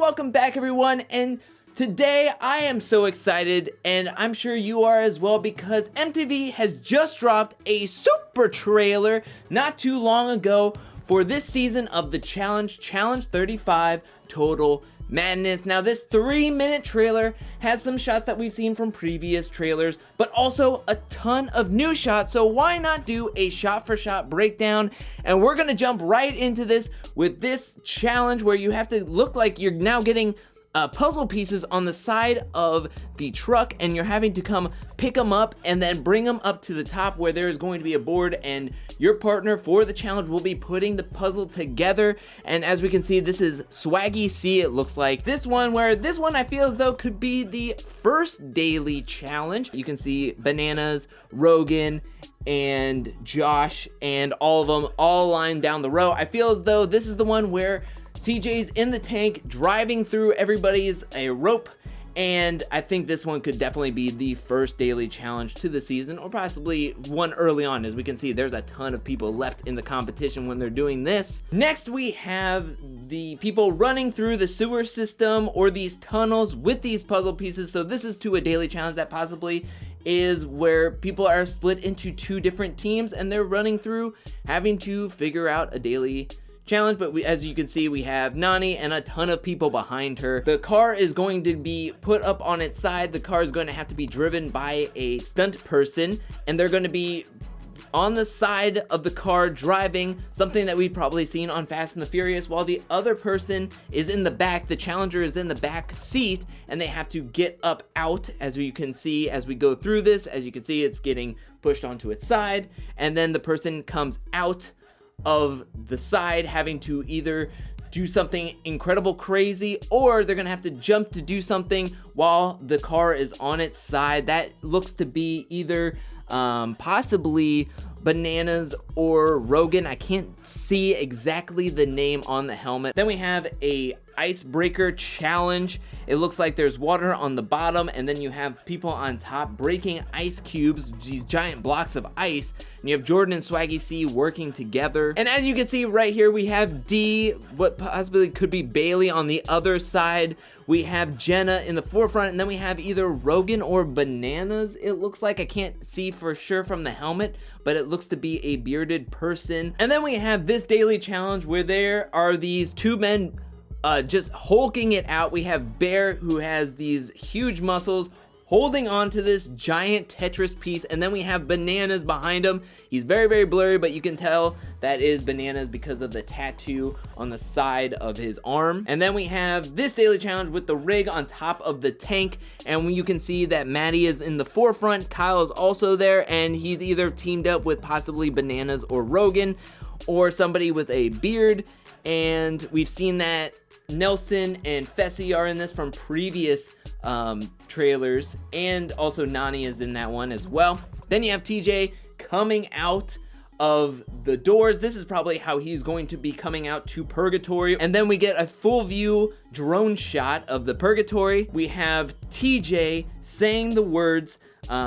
welcome back everyone, and today I am so excited, and I'm sure you are as well, because MTV has just dropped a super trailer not too long ago for this season of the Challenge 35 Total Madness. Now this 3-minute trailer has some shots that we've seen from previous trailers, but also a ton of new shots, so why not do a shot-for-shot breakdown? And we're gonna jump right into this with this challenge where you have to look like you're now getting puzzle pieces on the side of the truck, and you're having to come pick them up and then bring them up to the top where there is going to be a board, and your partner for the challenge will be putting the puzzle together. And as we can see, this is Swaggy C, it looks like. This one I feel as though could be the first daily challenge. You can see Bananas, Rogan, and Josh, and all of them all lined down the row. I feel as though this is the one where TJ's in the tank driving through everybody's a rope, and I think this one could definitely be the first daily challenge to the season, or possibly one early on. As we can see, there's a ton of people left in the competition when they're doing this. Next, we have the people running through the sewer system or these tunnels with these puzzle pieces. So this is to a daily challenge that possibly is where people are split into 2 different teams, and they're running through having to figure out a daily challenge. But as you can see, we have Nani and a ton of people behind her. The car is going to be put up on its side. The car is going to have to be driven by a stunt person, and they're going to be on the side of the car driving, something that we've probably seen on Fast and the Furious, while the other person is in the back. The challenger is in the back seat, and they have to get up out. As you can see, as we go through this, as you can see, it's getting pushed onto its side, and then the person comes out of the side having to either do something incredible crazy, or they're gonna have to jump to do something while the car is on its side. That looks to be either possibly Bananas or Rogan. I can't see exactly the name on the helmet. Then we have a icebreaker challenge. It looks like there's water on the bottom, and then you have people on top breaking ice cubes, these giant blocks of ice, and you have Jordan and Swaggy C working together. And as you can see right here, we have D, what possibly could be Bailey, on the other side. We have Jenna in the forefront, and then we have either Rogan or Bananas, it looks like. I can't see for sure from the helmet, but it looks to be a bearded person. And then we have this daily challenge where there are these 2 men just hulking it out. We have Bear, who has these huge muscles, holding on to this giant Tetris piece, and then we have Bananas behind him. He's very, very blurry, but you can tell that is Bananas because of the tattoo on the side of his arm. And then we have this daily challenge with the rig on top of the tank, and you can see that Maddie is in the forefront. Kyle is also there, and he's either teamed up with possibly Bananas or Rogan, or somebody with a beard. And we've seen that Nelson and Fessy are in this from previous trailers, and also Nani is in that one as well. Then you have TJ coming out of the doors. This is probably how he's going to be coming out to Purgatory. And then we get a full view drone shot of the Purgatory. We have TJ saying the words,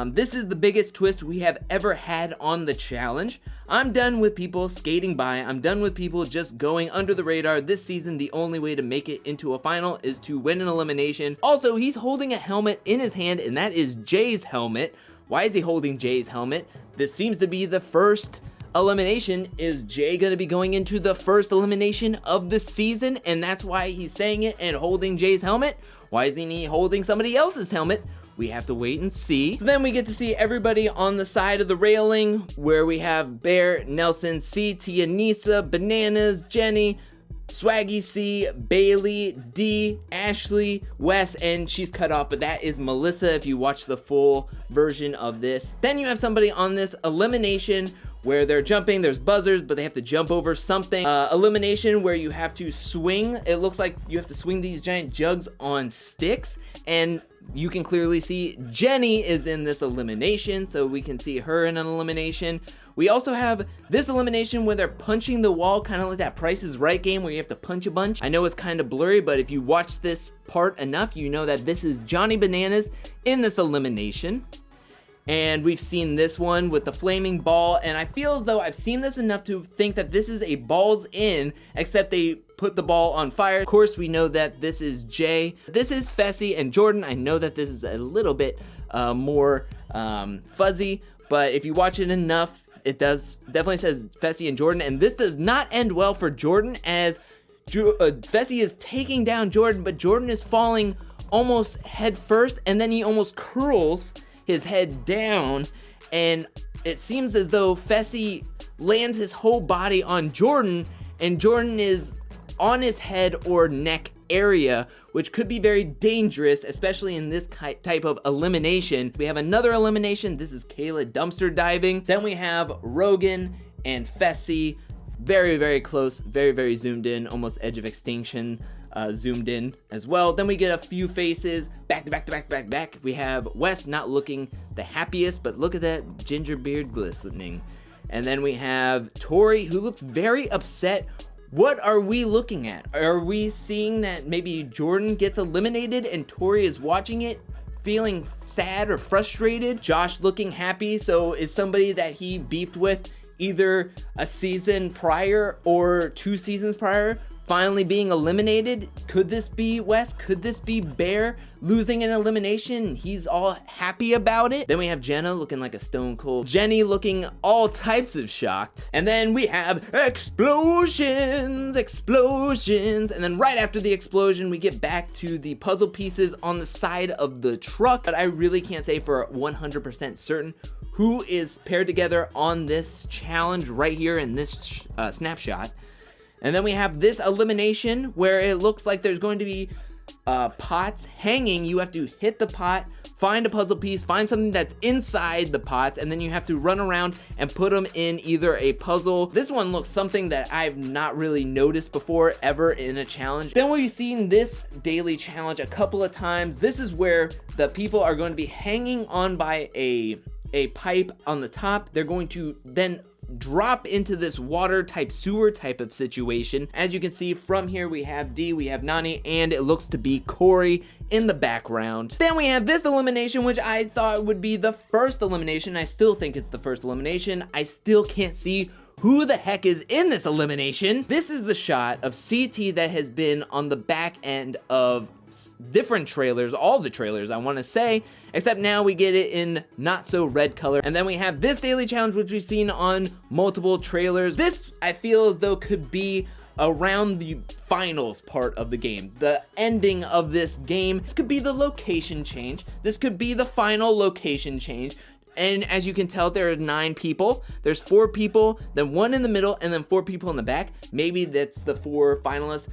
"This is the biggest twist we have ever had on the challenge. I'm done with people skating by. I'm done with people just going under the radar. This season, the only way to make it into a final is to win an elimination." Also, he's holding a helmet in his hand, and that is Jay's helmet. Why is he holding Jay's helmet? This seems to be the first elimination. Is Jay gonna be going into the first elimination of the season, and that's why he's saying it and holding Jay's helmet? Why isn't he holding somebody else's helmet? We have to wait and see. So then we get to see everybody on the side of the railing, where we have Bear, Nelson, C, Tianisa, Bananas, Jenny, Swaggy C, Bailey, D, Ashley, Wes, and she's cut off, but that is Melissa if you watch the full version of this. Then you have somebody on this elimination where they're jumping, there's buzzers, but they have to jump over something. Elimination where you have to swing. It looks like you have to swing these giant jugs on sticks, and you can clearly see Jenny is in this elimination, so we can see her in an elimination. We also have this elimination where they're punching the wall, kind of like that Price is Right game where you have to punch a bunch. I know it's kind of blurry, but if you watch this part enough, you know that this is Johnny Bananas in this elimination. And we've seen this one with the flaming ball, and I feel as though I've seen this enough to think that this is a balls in, except they put the ball on fire. Of course, we know that this is Jay. This is Fessy and Jordan. I know that this is a little bit more fuzzy, but if you watch it enough, it definitely says Fessy and Jordan, and this does not end well for Jordan as Fessy is taking down Jordan, but Jordan is falling almost head first, and then he almost curls his head down, and it seems as though Fessy lands his whole body on Jordan, and Jordan is on his head or neck area, which could be very dangerous, especially in this type of elimination. We have another elimination. This is Kayla dumpster diving. Then we have Rogan and Fessy. Very, very close, very, very zoomed in, almost edge of extinction zoomed in as well. Then we get a few faces, back to back to back to back back. We have Wes not looking the happiest, but look at that ginger beard glistening. And then we have Tori, who looks very upset. What are we looking at? Are we seeing that maybe Jordan gets eliminated and Tori is watching it, feeling sad or frustrated? Josh looking happy, so is somebody that he beefed with either a season prior or 2 seasons prior finally being eliminated? Could this be Wes? Could this be Bear losing an elimination? He's all happy about it. Then we have Jenna looking like a stone cold Jenny, looking all types of shocked. And then we have explosions. And then right after the explosion, we get back to the puzzle pieces on the side of the truck. But I really can't say for 100% certain who is paired together on this challenge right here in this snapshot. And then we have this elimination where it looks like there's going to be pots hanging. You have to hit the pot, find a puzzle piece, find something that's inside the pots, and then you have to run around and put them in either a puzzle. This one looks something that I've not really noticed before ever in a challenge. Then we've seen this daily challenge a couple of times. This is where the people are going to be hanging on by a pipe on the top. They're going to then drop into this water type sewer type of situation. As you can see from here, we have D, we have Nani, and it looks to be Corey in the background. Then we have this elimination, which I thought would be the first elimination. I still think it's the first elimination. I still can't see who the heck is in this elimination. This is the shot of CT that has been on the back end of different trailers, all the trailers I want to say, except now we get it in not so red color. And then we have this daily challenge, which we've seen on multiple trailers. This I feel as though could be around the finals part of the game, the ending of this game. This could be the location change. This could be the final location change. And as you can tell, there are 9 people. There's 4 people, then 1 in the middle, and then 4 people in the back. Maybe that's the 4 finalists.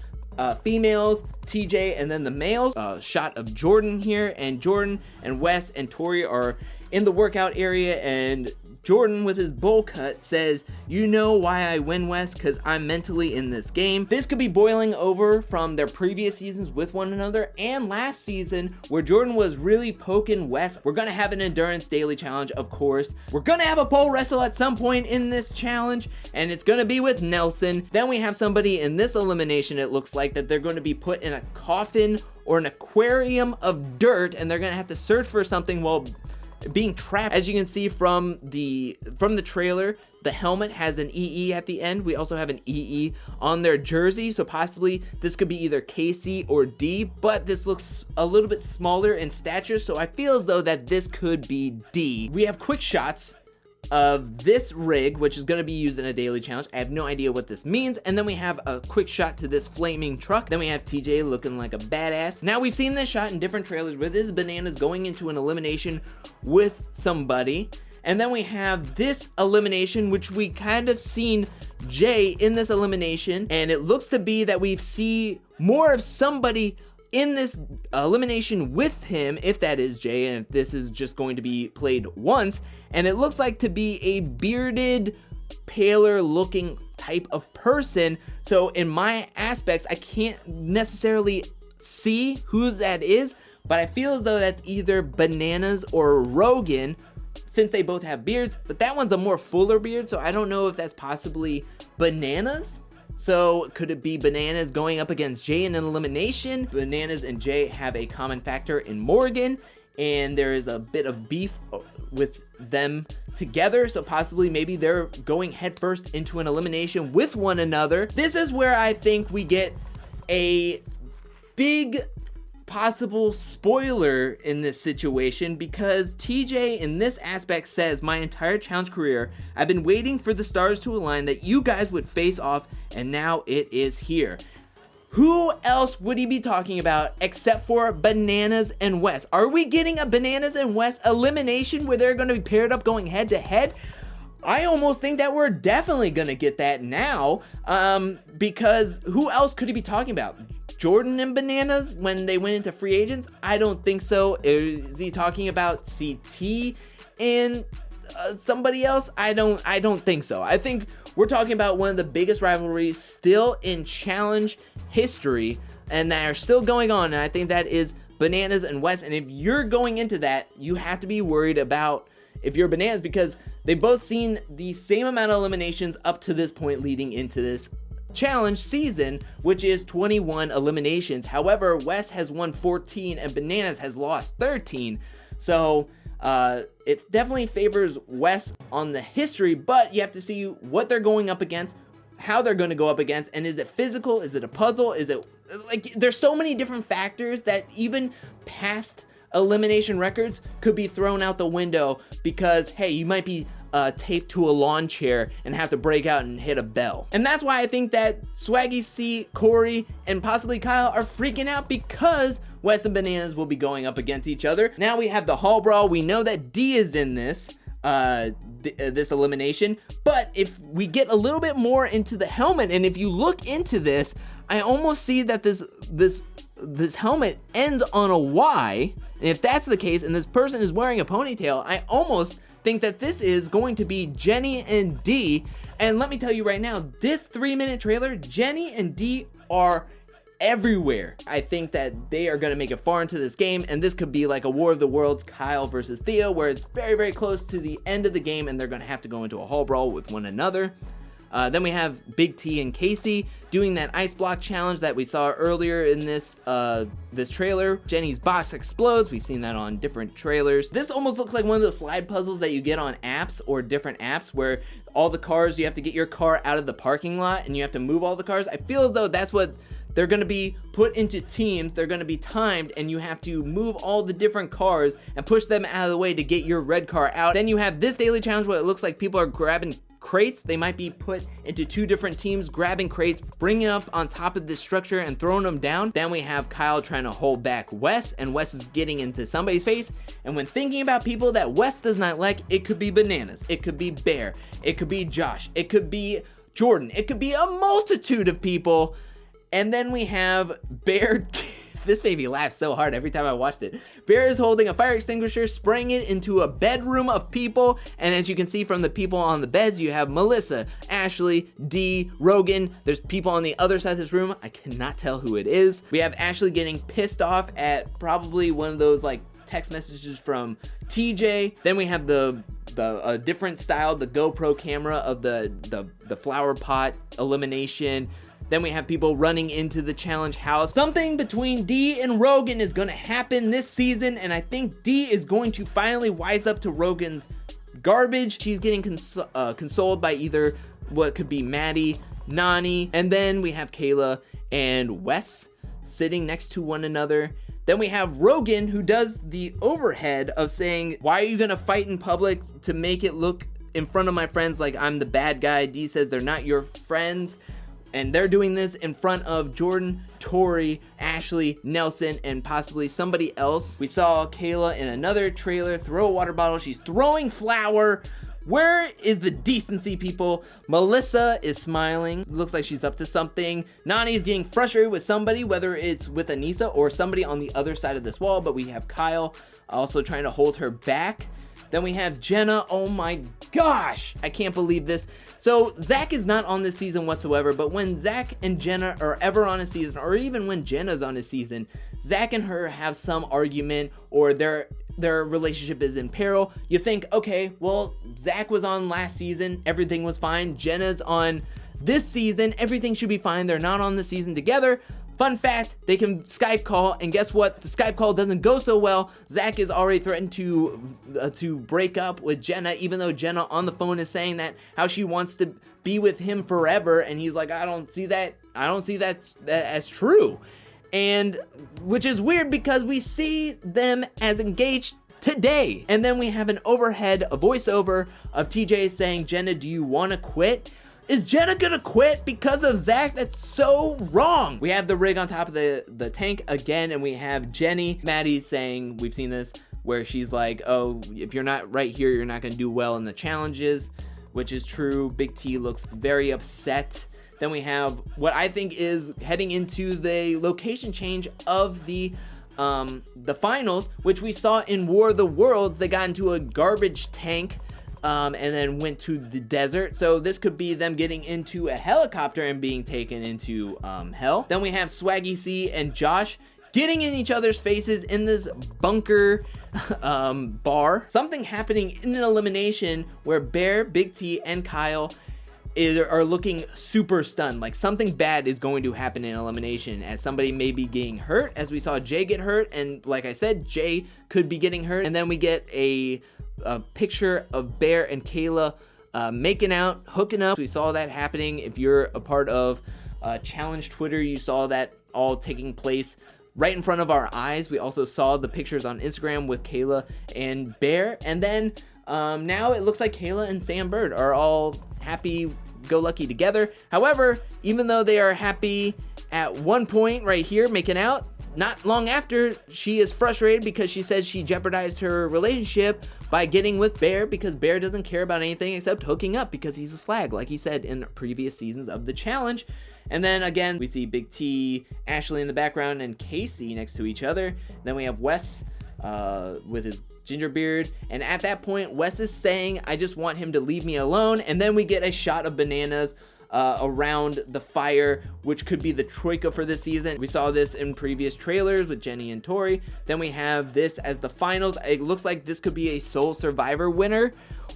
Females, TJ, and then the males. Shot of Jordan here, and Jordan and Wes and Tori are in the workout area, and Jordan with his bowl cut says, "You know why I win, Wes? Because I'm mentally in this game." This could be boiling over from their previous seasons with one another and last season where Jordan was really poking Wes. We're gonna have an endurance daily challenge, of course. We're gonna have a pole wrestle at some point in this challenge, and it's gonna be with Nelson. Then we have somebody in this elimination, it looks like, that they're gonna be put in a coffin or an aquarium of dirt, and they're gonna have to search for something while being trapped. As you can see from the trailer, the helmet has an EE at the end. We also have an EE on their jersey, so possibly this could be either KC or D, but this looks a little bit smaller in stature, so I feel as though that this could be D. We have quick shots of this rig, which is going to be used in a daily challenge. I have no idea what this means. And then we have a quick shot to this flaming truck. Then we have TJ looking like a badass. Now we've seen this shot in different trailers where this Bananas going into an elimination with somebody. And then we have this elimination, which we kind of seen Jay in this elimination, and it looks to be that we've seen more of somebody in this elimination with him, if that is Jay, and if this is just going to be played once. And it looks like to be a bearded, paler looking type of person. So in my aspects, I can't necessarily see who that is, but I feel as though that's either Bananas or Rogan, since they both have beards. But that one's a more fuller beard, so I don't know if that's possibly Bananas. So could it be Bananas going up against Jay in an elimination? Bananas and Jay have a common factor in Morgan, and there is a bit of beef with them together, so possibly maybe they're going headfirst into an elimination with one another. This is where I think we get a big possible spoiler in this situation, because TJ in this aspect says, my entire challenge career I've been waiting for the stars to align that you guys would face off, and now it is here. Who else would he be talking about except for Bananas and Wes? Are we getting a Bananas and Wes elimination where they're going to be paired up going head to head? I almost think that we're definitely going to get that now, because who else could he be talking about? Jordan and Bananas when they went into free agents? I don't think so. Is he talking about CT and somebody else? I don't think so. I think we're talking about one of the biggest rivalries still in challenge history and that are still going on, and I think that is Bananas and Wes. And if you're going into that, you have to be worried about if you're Bananas, because they've both seen the same amount of eliminations up to this point leading into this challenge season, which is 21 eliminations. However, Wes has won 14 and Bananas has lost 13. So it definitely favors Wes on the history, but you have to see what they're going up against, how they're going to go up against, and is it physical? Is it a puzzle? Is it like, there's so many different factors that even past elimination records could be thrown out the window, because hey, you might be taped to a lawn chair and have to break out and hit a bell. And that's why I think that Swaggy C, Corey, and possibly Kyle are freaking out, because Wes and Bananas will be going up against each other. Now we have the Hall Brawl. We know that D is in this this elimination, but if we get a little bit more into the helmet, and if you look into this, I almost see that this helmet ends on a Y, and if that's the case and this person is wearing a ponytail, I almost think that this is going to be Jenny and D. And let me tell you right now, this 3-minute trailer, Jenny and D are everywhere. I think that they are going to make it far into this game, and this could be like a War of the Worlds, Kyle versus Theo, where it's very, very close to the end of the game and they're going to have to go into a hall brawl with one another. Then we have Big T and Casey doing that ice block challenge that we saw earlier in this this trailer. Jenny's box explodes. We've seen that on different trailers. This almost looks like one of those slide puzzles that you get on apps or different apps where all the cars, you have to get your car out of the parking lot and you have to move all the cars. I feel as though that's what they're going to be put into teams. They're going to be timed, and you have to move all the different cars and push them out of the way to get your red car out. Then you have this daily challenge where it looks like people are grabbing crates. They might be put into 2 different teams, grabbing crates, bringing up on top of this structure and throwing them down. Then we have Kyle trying to hold back Wes, and Wes is getting into somebody's face. And when thinking about people that Wes does not like, it could be Bananas, it could be Bear, it could be Josh, it could be Jordan, it could be a multitude of people. And then we have Bear. This made me laugh so hard every time I watched it. Bear is holding a fire extinguisher, spraying it into a bedroom of people. And as you can see from the people on the beds, you have Melissa, Ashley, Dee, Rogan. There's people on the other side of this room. I cannot tell who it is. We have Ashley getting pissed off at probably one of those like text messages from TJ. Then we have the different style, the GoPro camera of the flower pot elimination. Then we have people running into the challenge house. Something between Dee and Rogan is going to happen this season, and I think Dee is going to finally wise up to Rogan's garbage. She's getting consoled by either what could be Maddie, Nani, and then we have Kayla and Wes sitting next to one another. Then we have Rogan, who does the overhead of saying, why are you going to fight in public to make it look in front of my friends like I'm the bad guy? Dee says they're not your friends. And they're doing this in front of Jordan, Tori, Ashley, Nelson, and possibly somebody else. We saw Kayla in another trailer throw a water bottle. She's throwing flour. Where is the decency, people? Melissa is smiling. Looks like she's up to something. Nani is getting frustrated with somebody, whether it's with Anissa or somebody on the other side of this wall. But we have Kyle also trying to hold her back. Then we have Jenna. Oh my gosh, I can't believe this. So Zach is not on this season whatsoever, but when Zach and Jenna are ever on a season, or even when Jenna's on a season, Zach and her have some argument or their relationship is in peril. You think, okay, well, Zach was on last season, everything was fine. Jenna's on this season, everything should be fine. They're not on the season together. Fun fact, they can Skype call, and guess what? The Skype call doesn't go so well. Zach is already threatened to break up with Jenna, even though Jenna on the phone is saying that how she wants to be with him forever, and he's like, I don't see that as true. And which is weird because we see them as engaged today. And then we have a voiceover of TJ saying, Jenna, do you want to quit? Is Jenna gonna quit because of Zach? That's so wrong. We have the rig on top of the tank again, and we have Maddie saying, we've seen this, where she's like, oh, if you're not right here, you're not gonna do well in the challenges, which is true. Big T looks very upset. Then we have what I think is heading into the location change of the finals, which we saw in War of the Worlds. They got into a garbage tank and then went to the desert. So this could be them getting into a helicopter and being taken into hell. Then we have Swaggy C and Josh getting in each other's faces in this bunker bar. Something happening in an elimination where Bear, Big T, and Kyle are looking super stunned. Like something bad is going to happen in elimination, as somebody may be getting hurt, as we saw Jay get hurt, and like I said, Jay could be getting hurt. And then we get a picture of Bear and Kayla making out, hooking up. We saw that happening. If you're a part of Challenge Twitter, you saw that all taking place right in front of our eyes. We also saw the pictures on Instagram with Kayla and Bear. And then now it looks like Kayla and Sam Bird are all happy-go-lucky together. However, even though they are happy at one point right here making out, not long after, she is frustrated because she says she jeopardized her relationship by getting with Bear, because Bear doesn't care about anything except hooking up because he's a slag, like he said in previous seasons of the challenge. And then again, we see Big T, Ashley in the background, and Casey next to each other. Then we have Wes with his ginger beard, and at that point Wes is saying, I just want him to leave me alone. And then we get a shot of bananas around the fire, which could be the troika for this season. We saw this in previous trailers with Jenny and Tori. Then we have this as the finals. It looks like this could be a sole survivor winner,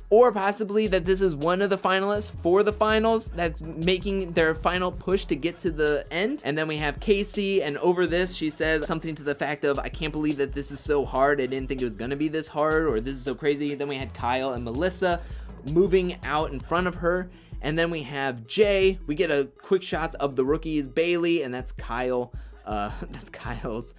or possibly that this is one of the finalists for the finals that's making their final push to get to the end. And then we have Casey, and over this she says something to the fact of, I can't believe that this is so hard, I didn't think it was gonna be this hard, or this is so crazy. Then we had Kyle and Melissa moving out in front of her. And then we have Jay. We get a quick shots of the rookies, Bailey, and that's Kyle. That's Kyle's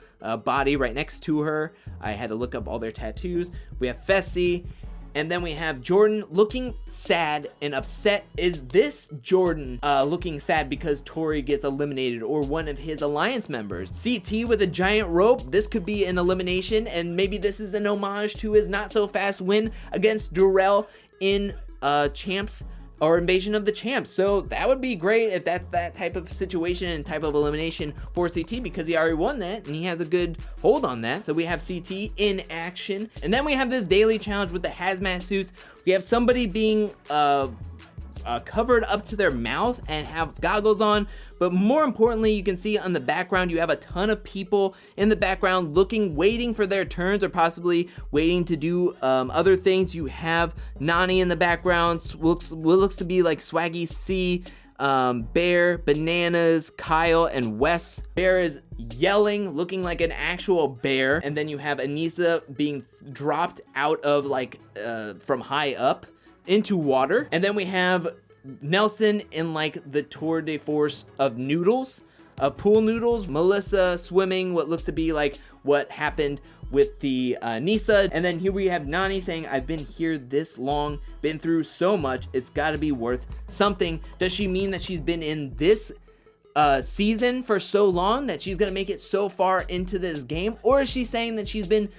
body right next to her. I had to look up all their tattoos. We have Fessy, and then we have Jordan looking sad and upset. Is this Jordan looking sad because Tori gets eliminated, or one of his alliance members? CT with a giant rope. This could be an elimination, and maybe this is an homage to his not so fast win against Durrell in Champs, or Invasion of the Champs. So that would be great if that's that type of situation and type of elimination for CT, because he already won that and he has a good hold on that. So we have CT in action. And then we have this daily challenge with the hazmat suits. We have somebody being covered up to their mouth and have goggles on, but more importantly, you can see on the background you have a ton of people in the background waiting for their turns, or possibly waiting to do other things. You have Nani in the background, looks to be like Swaggy C, Bear, Bananas, Kyle, and Wes. Bear is yelling, looking like an actual bear. And then you have Anissa being dropped out of from high up into water. And then we have Nelson in the tour de force of noodles, pool noodles. Melissa swimming what looks to be like what happened with the Nisa. And then here we have Nani saying, I've been here this long, been through so much, it's gotta be worth something. Does she mean that she's been in this season for so long that she's gonna make it so far into this game? Or is she saying that she's been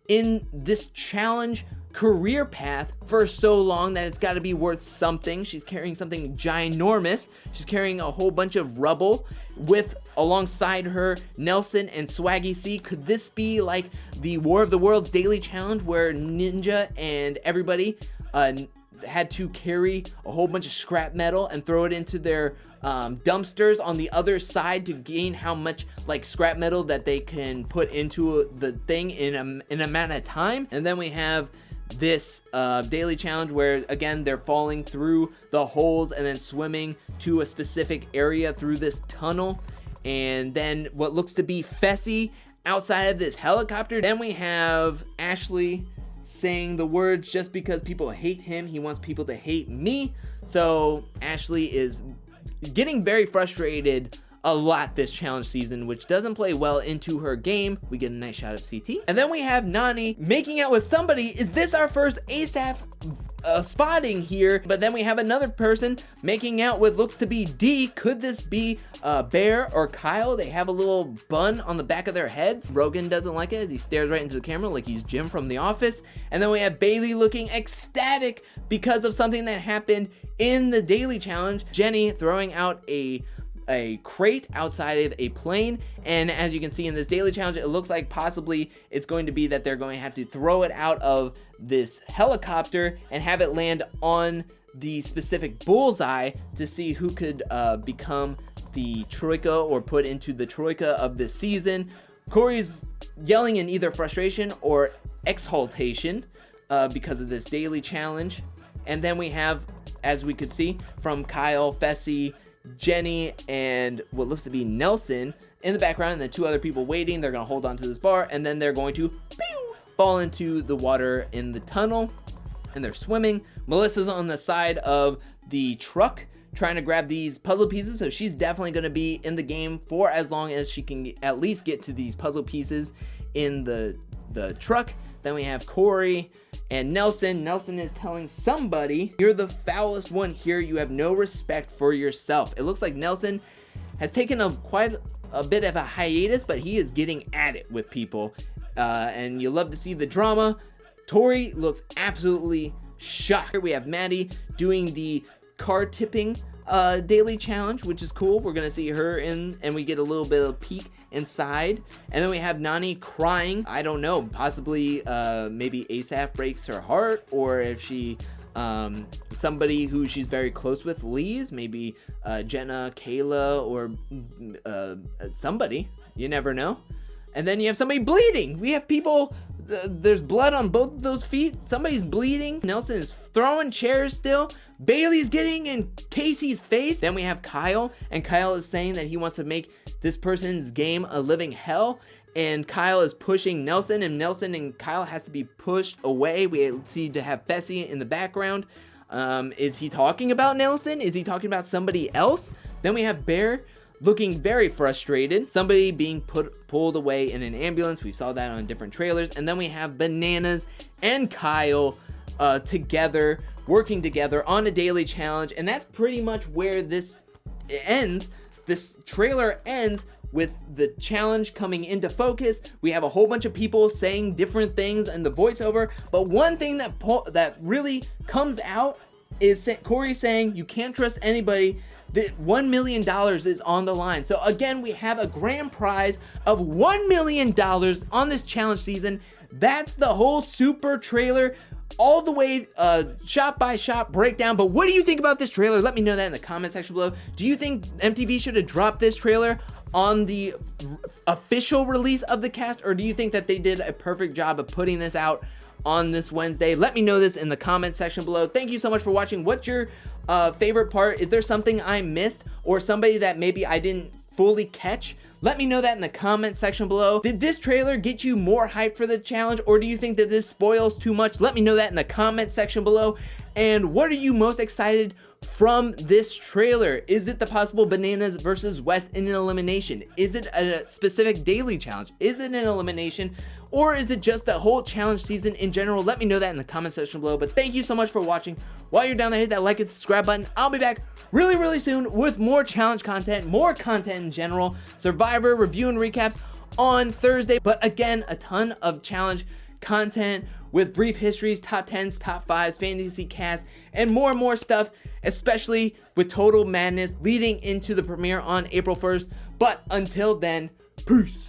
in this challenge career path for so long that it's got to be worth something? She's carrying something ginormous. She's carrying a whole bunch of rubble with alongside her Nelson and Swaggy C. Could this be like the War of the Worlds daily challenge where Ninja and everybody had to carry a whole bunch of scrap metal and throw it into their dumpsters on the other side to gain how much scrap metal that they can put into the thing in an amount of time? And then we have this daily challenge where again they're falling through the holes and then swimming to a specific area through this tunnel. and then what looks to be Fessy outside of this helicopter. Then we have Ashley saying the words, just because people hate him, he wants people to hate me. So Ashley is getting very frustrated a lot this challenge season, which doesn't play well into her game. We get a nice shot of CT. And then we have Nany making out with somebody. Is this our first ASAP spotting here? But then we have another person making out with looks to be D. Could this be Bear or Kyle? They have a little bun on the back of their heads. Rogan doesn't like it as he stares right into the camera like he's Jim from The Office. And then we have Bailey looking ecstatic because of something that happened in the daily challenge. Jenny throwing out a crate outside of a plane, and as you can see in this daily challenge, it looks like possibly it's going to be that they're going to have to throw it out of this helicopter and have it land on the specific bullseye to see who could become the troika or put into the troika of this season. Corey's yelling in either frustration or exaltation because of this daily challenge. And then we have, as we could see, from Kyle, Fessy, Jenny, and what looks to be Nelson in the background, and the two other people waiting. They're going to hold on to this bar, and then they're going to fall into the water in the tunnel, and they're swimming. Melissa's on the side of the truck trying to grab these puzzle pieces, so she's definitely going to be in the game for as long as she can at least get to these puzzle pieces in the truck. Then we have Corey and Nelson. Nelson is telling somebody, you're the foulest one here. You have no respect for yourself. It looks like Nelson has taken quite a bit of a hiatus, but he is getting at it with people. And you love to see the drama. Tori looks absolutely shocked. We have Maddie doing the car tipping daily challenge, which is cool. We're gonna see her in, and we get a little bit of peek inside. And then we have Nany crying. I don't know, possibly maybe ASAP breaks her heart, or if she somebody who she's very close with leaves, maybe Jenna, Kayla, or somebody, you never know. And then you have somebody bleeding. We have people, there's blood on both of those feet. Somebody's bleeding. Nelson is throwing chairs still. Bailey's getting in Casey's face. Then we have Kyle, and Kyle is saying that he wants to make this person's game a living hell. And Kyle is pushing Nelson, and Nelson and Kyle has to be pushed away. We see to have Fessy in the background. Is he talking about Nelson? Is he talking about somebody else? Then we have Bear looking very frustrated. Somebody being pulled away in an ambulance. We saw that on different trailers. And then we have Bananas and Kyle together, working together on a daily challenge. And that's pretty much where this ends. This trailer ends with the challenge coming into focus. We have a whole bunch of people saying different things in the voiceover, but one thing that really comes out is Corey saying you can't trust anybody. That $1 million is on the line. So again, we have a grand prize of $1 million on this challenge season. That's the whole super trailer, all the way shot by shot breakdown. But what do you think about this trailer? Let me know that in the comment section below. Do you think MTV should have dropped this trailer on the official release of the cast, or do you think that they did a perfect job of putting this out on this Wednesday? Let me know this in the comment section below. Thank you so much for watching. What's your favorite part? Is there something I missed, or somebody that maybe I didn't fully catch? Let me know that in the comment section below. Did this trailer get you more hyped for the challenge, or do you think that this spoils too much? Let me know that in the comment section below. And what are you most excited from this trailer? Is it the possible Bananas versus Wes in an elimination? Is it a specific daily challenge? Is it an elimination? Or is it just the whole challenge season in general? Let me know that in the comment section below. But thank you so much for watching. While you're down there, hit that like and subscribe button. I'll be back really soon with more challenge content, more content in general, Survivor review and recaps on Thursday. But again, a ton of challenge content with brief histories, top 10s, top 5s, fantasy cast, and more stuff, especially with Total Madness leading into the premiere on April 1st. But until then, peace.